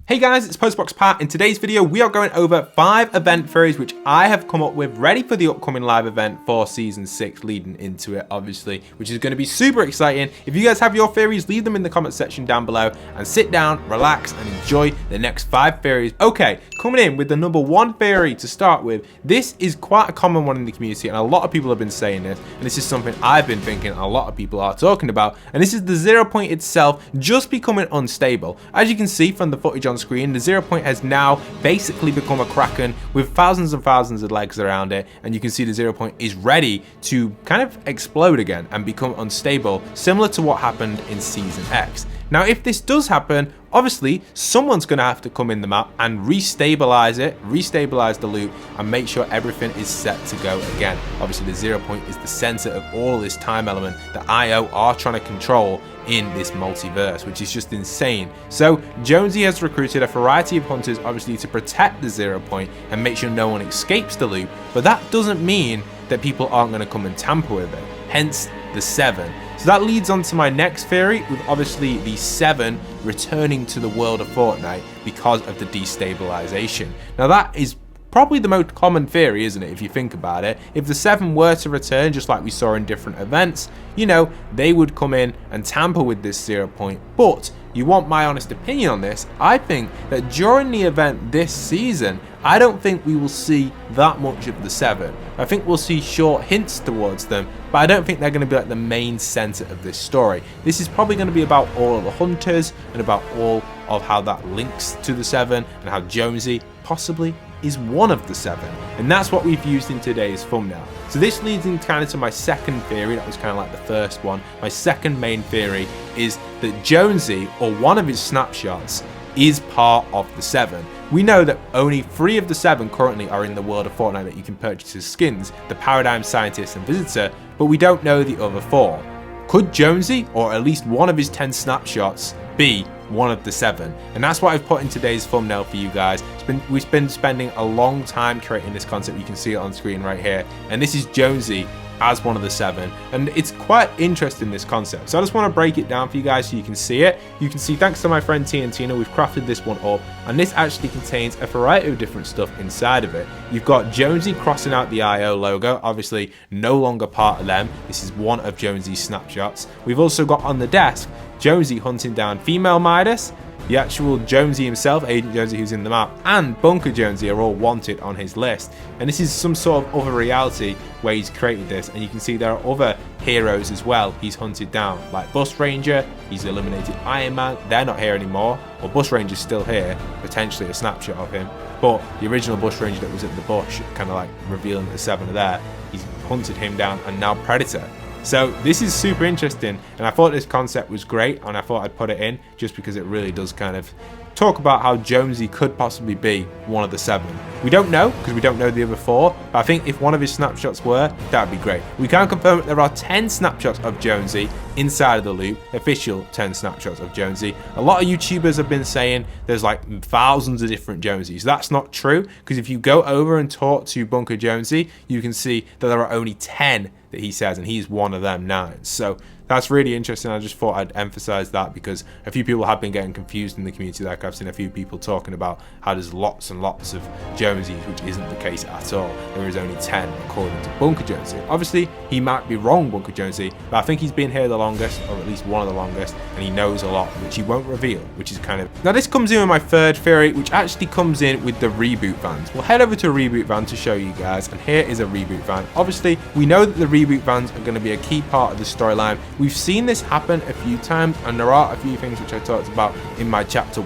Hey guys, it's Postbox Pat. In today's video, we are going over 5 event theories which I have come up with ready for the upcoming live event for Season 6 leading into it, obviously, which is going to be super exciting. If you guys have your theories, leave them in the comment section down below and sit down, relax, and enjoy the next 5 theories. Okay, coming in with the number 1 theory to start with. This is quite a common one in the community and a lot of people have been saying this, and this is something I've been thinking a lot of people are talking about, and this is the 0 point itself just becoming unstable. As you can see from the footage on screen, the 0 point has now basically become a kraken with thousands and thousands of legs around it, and you can see the 0 point is ready to kind of explode again and become unstable, similar to what happened in Season X. Now, if this does happen, obviously someone's going to have to come in the map and restabilize it, restabilize the loop, and make sure everything is set to go again. Obviously the 0 point is the center of all this time element that IO are trying to control in this multiverse, which is just insane. So Jonesy has recruited a variety of hunters, obviously, to protect the 0 point and make sure no one escapes the loop, but that doesn't mean that people aren't going to come and tamper with it, hence the 7. So that leads on to my next theory, with obviously the 7 returning to the world of Fortnite because of the destabilization. Now that is probably the most common theory, isn't it, if you think about it? If the 7 were to return, just like we saw in different events, you know, they would come in and tamper with this 0 point. But you want my honest opinion on this, I think that during the event this season, I don't think we will see that much of the 7. I think we'll see short hints towards them, but I don't think they're going to be like the main center of this story. This is probably going to be about all of the hunters and about all of how that links to the 7 and how Jonesy possibly is one of the 7, and that's what we've used in today's thumbnail. So this leads in kind of to my second theory. That was kind of like the first one. My second main theory is that Jonesy, or one of his snapshots, is part of the 7. We know that only 3 of the 7 currently are in the world of Fortnite that you can purchase as skins, the Paradigm, Scientist, and Visitor, but we don't know the other 4. Could Jonesy, or at least one of his 10 snapshots, be one of the 7? And that's what I've put in today's thumbnail for you guys. We've been spending a long time creating this concept. You can see it on screen right here, and this is Jonesy as one of the 7, and it's quite interesting, this concept. So I just want to break it down for you guys so you can see it. You can see, thanks to my friend T and Tina, we've crafted this one up, and this actually contains a variety of different stuff inside of it. You've got Jonesy crossing out the IO logo, obviously no longer part of them. This is one of Jonesy's snapshots. We've also got on the desk Jonesy hunting down female Midas, the actual Jonesy himself, Agent Jonesy who's in the map, and Bunker Jonesy are all wanted on his list. And this is some sort of other reality where he's created this, and you can see there are other heroes as well he's hunted down, like Bus Ranger. He's eliminated Iron Man, they're not here anymore, or Bus Ranger's still here, potentially a snapshot of him, but the original Bus Ranger that was at the bush, kind of like revealing the 7 are there, he's hunted him down, and now Predator. So this is super interesting, and I thought this concept was great, and I thought I'd put it in just because it really does kind of talk about how Jonesy could possibly be one of the 7. We don't know, because we don't know the other 4, but I think if one of his snapshots were, that would be great. We can confirm that there are 10 snapshots of Jonesy inside of the loop, official 10 snapshots of Jonesy. A lot of YouTubers have been saying there's like thousands of different Jonesies. That's not true, because if you go over and talk to Bunker Jonesy, you can see that there are only 10 that he says, and he's one of them 9. So that's really interesting. I just thought I'd emphasize that because a few people have been getting confused in the community. Like, I've seen a few people talking about how there's lots and lots of Jonesies, which isn't the case at all. There is only 10 according to Bunker Jonesy. Obviously he might be wrong, Bunker Jonesy, but I think he's been here the longest, or at least one of the longest, and he knows a lot which he won't reveal, which is kind of... Now this comes in with my third theory, which actually comes in with the reboot vans. We'll head over to a reboot van to show you guys, and here is a reboot van. Obviously we know that the reboot vans are going to be a key part of the storyline. We've seen this happen a few times, and there are a few things which I talked about in my chapter 2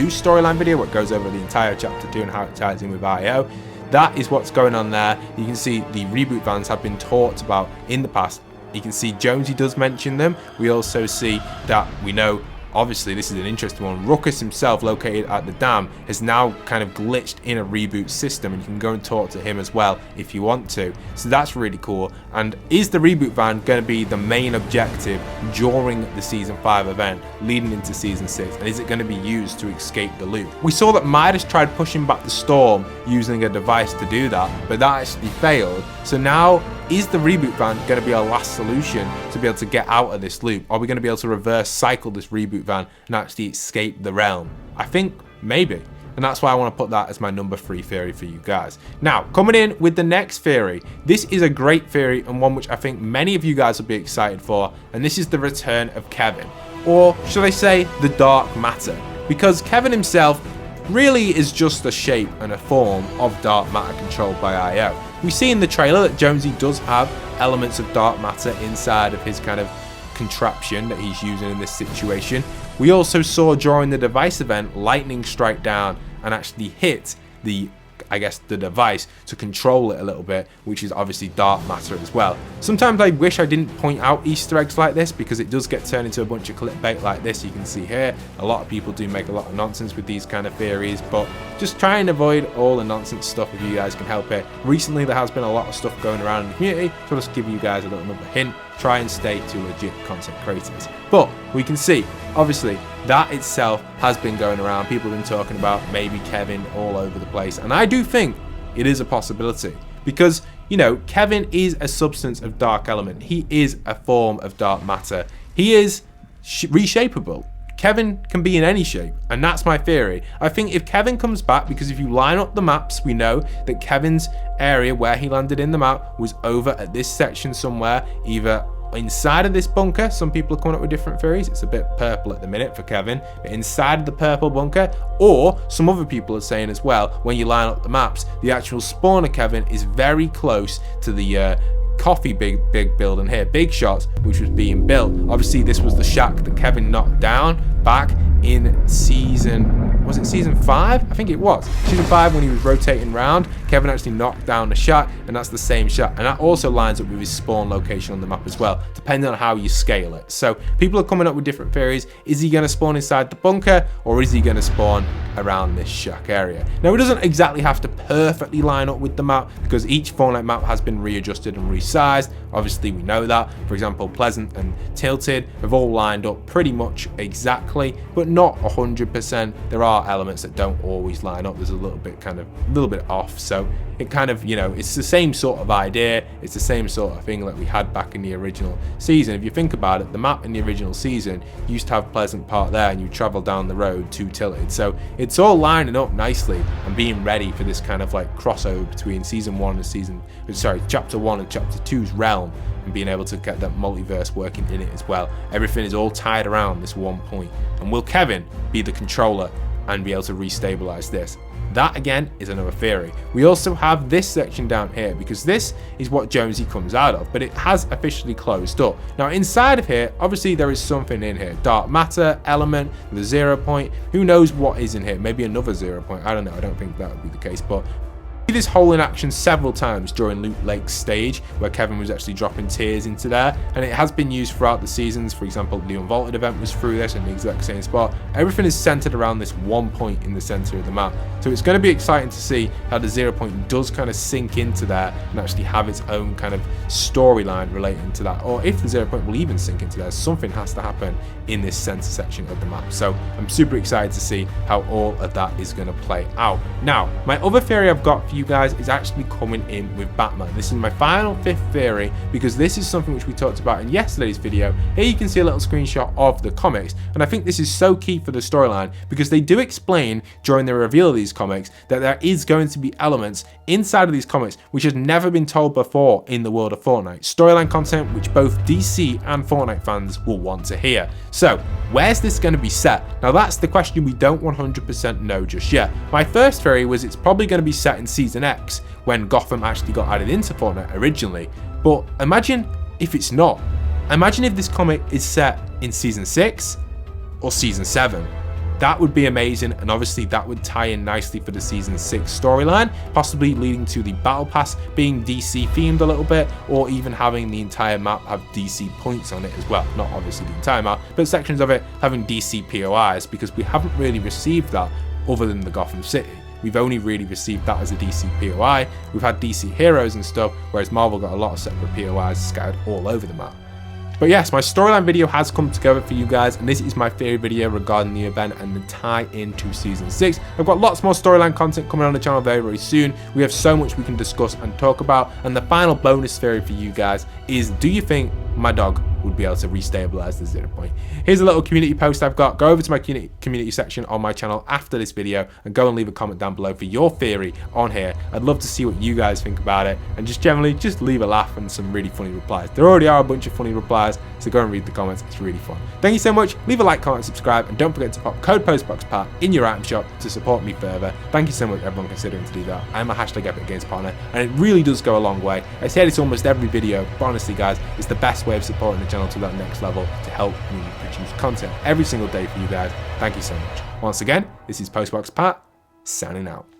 storyline video, what goes over the entire chapter 2 and how it ties in with IO. That is what's going on there. You can see the reboot vans have been talked about in the past. You can see Jonesy does mention them. We also see that we know, obviously this is an interesting one, Ruckus himself, located at the dam, has now kind of glitched in a reboot system, and you can go and talk to him as well if you want to. So that's really cool. And is the reboot van going to be the main objective during the Season 5 event leading into Season 6? And is it going to be used to escape the loop? We saw that Midas tried pushing back the storm using a device to do that, but that actually failed. So now, is the reboot van going to be our last solution to be able to get out of this loop? Are we going to be able to reverse cycle this reboot van and actually escape the realm? I think Maybe. And that's why I want to put that as my number 3 theory for you guys. Now, coming in with the next theory. This is a great theory and one which I think many of you guys will be excited for. And this is the return of Kevin. Or should I say, the dark matter. Because Kevin himself really is just a shape and a form of dark matter controlled by IO. We see in the trailer that Jonesy does have elements of dark matter inside of his kind of contraption that he's using in this situation. We also saw during the device event lightning strike down and actually hit the device to control it a little bit, which is obviously dark matter as well. Sometimes I wish I didn't point out Easter eggs like this because it does get turned into a bunch of clickbait like this. You can see here a lot of people do make a lot of nonsense with these kind of theories, but just try and avoid all the nonsense stuff if you guys can help it. Recently there has been a lot of stuff going around in the community, so I'll just give you guys a little another hint. Try and stay to legit content creators. But we can see, obviously, that itself has been going around. People have been talking about maybe Kevin all over the place. And I do think it is a possibility. Because, you know, Kevin is a substance of dark element. He is a form of dark matter. He is reshapeable. Kevin can be in any shape, and that's my theory. I think if Kevin comes back, because if you line up the maps, we know that Kevin's area where he landed in the map was over at this section somewhere, either inside of this bunker. Some people are coming up with different theories. It's a bit purple at the minute for Kevin, but inside of the purple bunker, or some other people are saying as well, when you line up the maps, the actual spawn of Kevin is very close to the coffee big building here, Big Shots, which was being built. Obviously this was the shack that Kevin knocked down back in was it season 5? I think it was season 5 when he was rotating around. Kevin actually knocked down the shack, and that's the same shack, and that also lines up with his spawn location on the map as well, depending on how you scale it. So people are coming up with different theories. Is he going to spawn inside the bunker, or is he going to spawn around this shack area? Now it doesn't exactly have to perfectly line up with the map, because each Fortnite map has been readjusted and resized. Obviously we know that. For example, Pleasant and Tilted have all lined up pretty much exactly, but not 100%. There are elements that don't always line up. There's a little bit off. So it kind of, you know, it's the same sort of idea. It's the same sort of thing that we had back in the original season. If you think about it, the map in the original season used to have Pleasant Park there, and you travel down the road to Tilted. So it's all lining up nicely and being ready for this kind of like crossover between chapter 1 and chapter 2's realm, and being able to get that multiverse working in it as well. Everything is all tied around this one point. And will Kevin be the controller and be able to restabilize this? That again is another theory. We also have this section down here, because this is what Jonesy comes out of, but it has officially closed up. Now inside of here, obviously there is something in here. Dark matter element, the 0 point. Who knows what is in here? Maybe another 0 point. I don't know. I don't think that would be the case, but see this hole in action several times during Loot Lake's stage, where Kevin was actually dropping tears into there, and it has been used throughout the seasons. For example, the Unvaulted event was through this in the exact same spot. Everything is centered around this one point in the center of the map, so it's going to be exciting to see how the 0 point does kind of sink into there and actually have its own kind of storyline relating to that, or if the 0 point will even sink into there. Something has to happen in this center section of the map, so I'm super excited to see how all of that is going to play out. Now, my other theory I've got for you guys is actually coming in with Batman. This is my final 5th theory, because this is something which we talked about in yesterday's video. Here you can see a little screenshot of the comics, and I think this is so key for the storyline, because they do explain during the reveal of these comics that there is going to be elements inside of these comics which has never been told before in the world of Fortnite. Storyline content which both DC and Fortnite fans will want to hear. So where's this going to be set? Now that's the question we don't 100% know just yet. My first theory was it's probably going to be set in Season X, when Gotham actually got added into Fortnite originally. But imagine if it's not. Imagine if this comic is set in Season 6 or Season 7. That would be amazing, and obviously that would tie in nicely for the Season 6 storyline, possibly leading to the Battle Pass being DC themed a little bit, or even having the entire map have DC points on it as well. Not obviously the entire map, but sections of it having DC POIs, because we haven't really received that other than the Gotham City. We've only really received that as a DC POI. We've had DC heroes and stuff, whereas Marvel got a lot of separate POIs scattered all over the map. But yes, my storyline video has come together for you guys, and this is my theory video regarding the event and the tie into Season 6. I've got lots more storyline content coming on the channel very, very soon. We have so much we can discuss and talk about, and the final bonus theory for you guys is, do you think my dog would be able to restabilize the 0 point. Here's a little community post I've got. Go over to my community section on my channel after this video and go and leave a comment down below for your theory on here. I'd love to see what you guys think about it, and just generally just leave a laugh and some really funny replies. There already are a bunch of funny replies, so go and read the comments. It's really fun. Thank you so much. Leave a like, comment, subscribe, and don't forget to pop code PostboxPat in your item shop to support me further. Thank you so much everyone considering to do that. I'm a hashtag Epic Games partner, and it really does go a long way. I say this almost every video, but honestly guys, it's the best way of supporting the channel to that next level to help me produce content every single day for you guys. Thank you so much. Once again, this is PostboxPat, signing out.